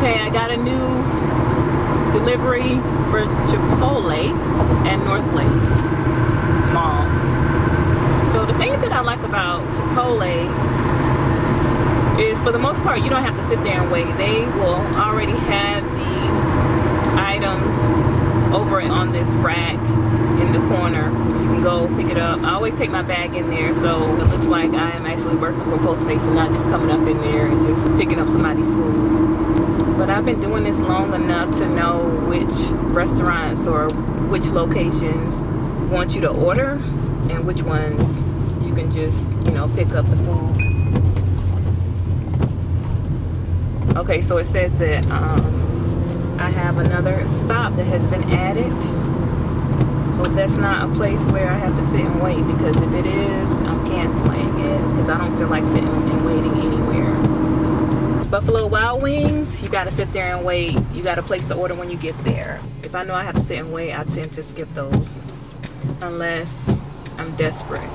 Okay, I got a new delivery for Chipotle at North Lake Mall. So the thing that I like about Chipotle is, for the most part, you don't have to sit there and wait. They will already have the items over on this rack in the corner. You can go pick it up. I always take my bag in there, so it looks like I am actually working for Postmates and not just coming up in there and just picking up somebody's food. But I've been doing this long enough to know which restaurants or which locations want you to order and which ones you can just, you know, pick up the food. Okay, so it says that I have another stop that has been added. Hope that's not a place where I have to sit and wait, because if it is, I'm canceling it because I don't feel like sitting and waiting anywhere. Buffalo Wild Wings, you gotta sit there and wait. You gotta place the order when you get there. If I know I have to sit and wait, I tend to skip those unless I'm desperate.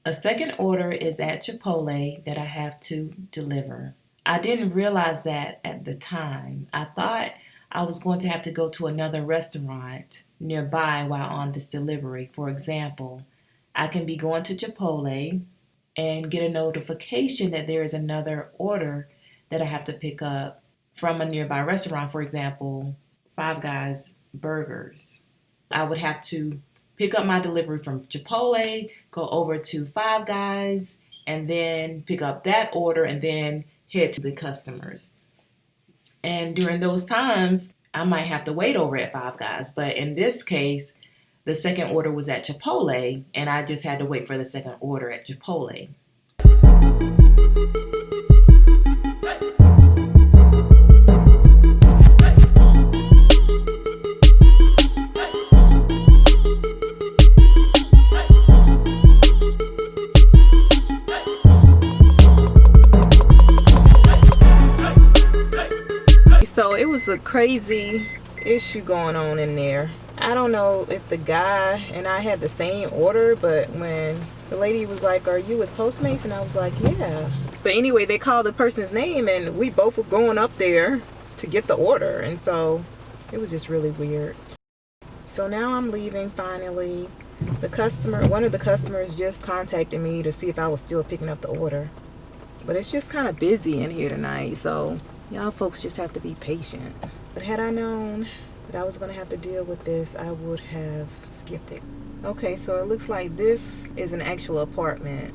A second order is at Chipotle that I have to deliver. I didn't realize that at the time. I thought I was going to have to go to another restaurant nearby while on this delivery. For example, I can be going to Chipotle and get a notification that there is another order that I have to pick up from a nearby restaurant. For example, Five Guys Burgers. I would have to pick up my delivery from Chipotle, go over to Five Guys, and then pick up that order and then head to the customers. And during those times, I might have to wait over at Five Guys. But in this case, the second order was at Chipotle, and I just had to wait for the second order at Chipotle. So it was a crazy issue going on in there. I don't know if the guy and I had the same order, but when the lady was like, "Are you with Postmates?" and I was like, "Yeah." But anyway, they called the person's name and we both were going up there to get the order, and so it was just really weird. So now I'm leaving finally. One of the customers just contacted me to see if I was still picking up the order. But it's just kind of busy in here tonight, so y'all folks just have to be patient. But had I known that I was going to have to deal with this, I would have skipped it. Okay, so it looks like this is an actual apartment.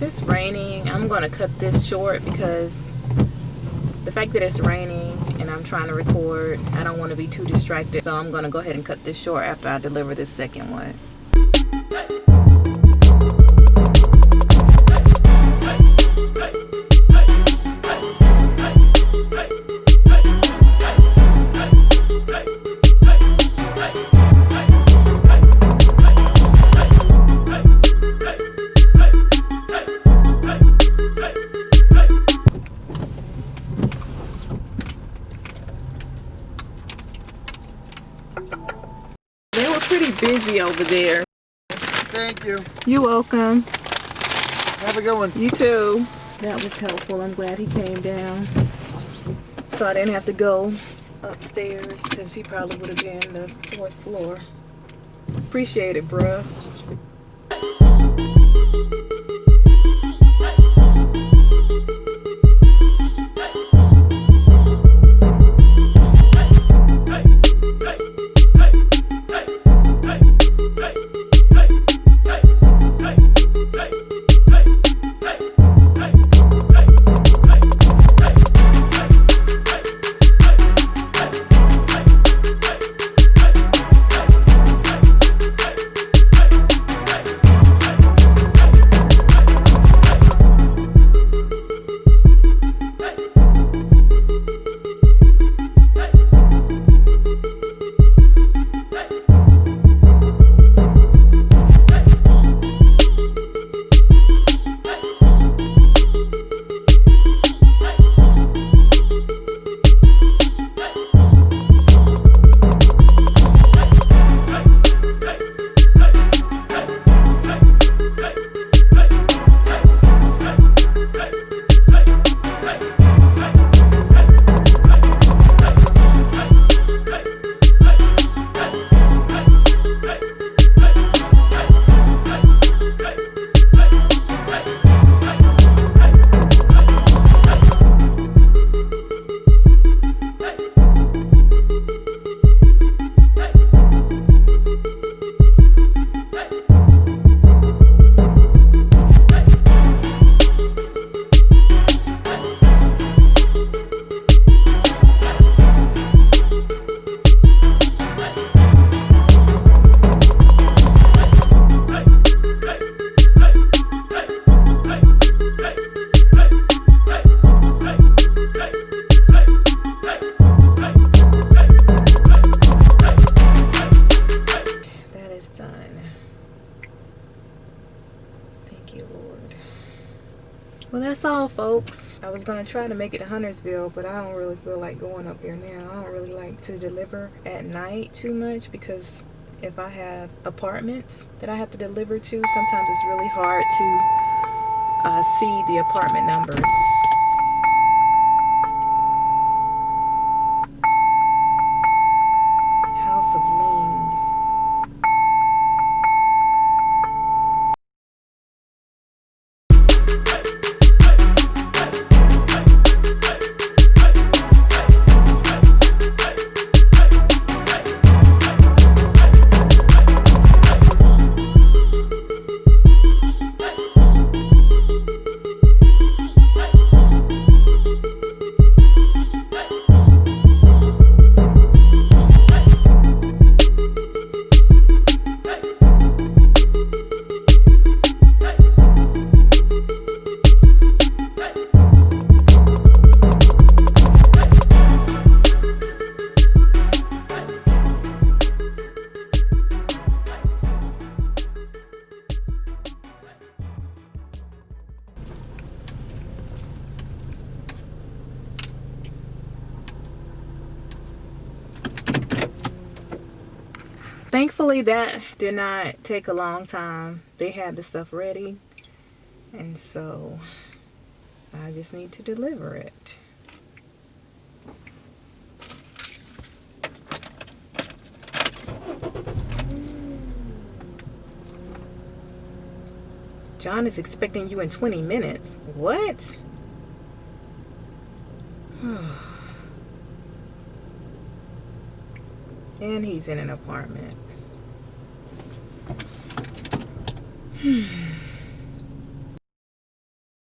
It's raining. I'm gonna cut this short because the fact that it's raining and I'm trying to record, I don't want to be too distracted, so I'm gonna go ahead and cut this short after I deliver this second one. They were pretty busy over there. Thank you. You're welcome. Have a good one. You too. That was helpful. I'm glad he came down, so I didn't have to go upstairs because he probably would have been the 4th floor. Appreciate it, bruh. Thank you, Lord. Well, that's all, folks. I was going to try to make it to Huntersville, but I don't really feel like going up here now. I don't really like to deliver at night too much because if I have apartments that I have to deliver to, sometimes it's really hard to see the apartment numbers. House of Ling. Thankfully, that did not take a long time. They had the stuff ready, and so I just need to deliver it. John is expecting you in 20 minutes. What? And he's in an apartment.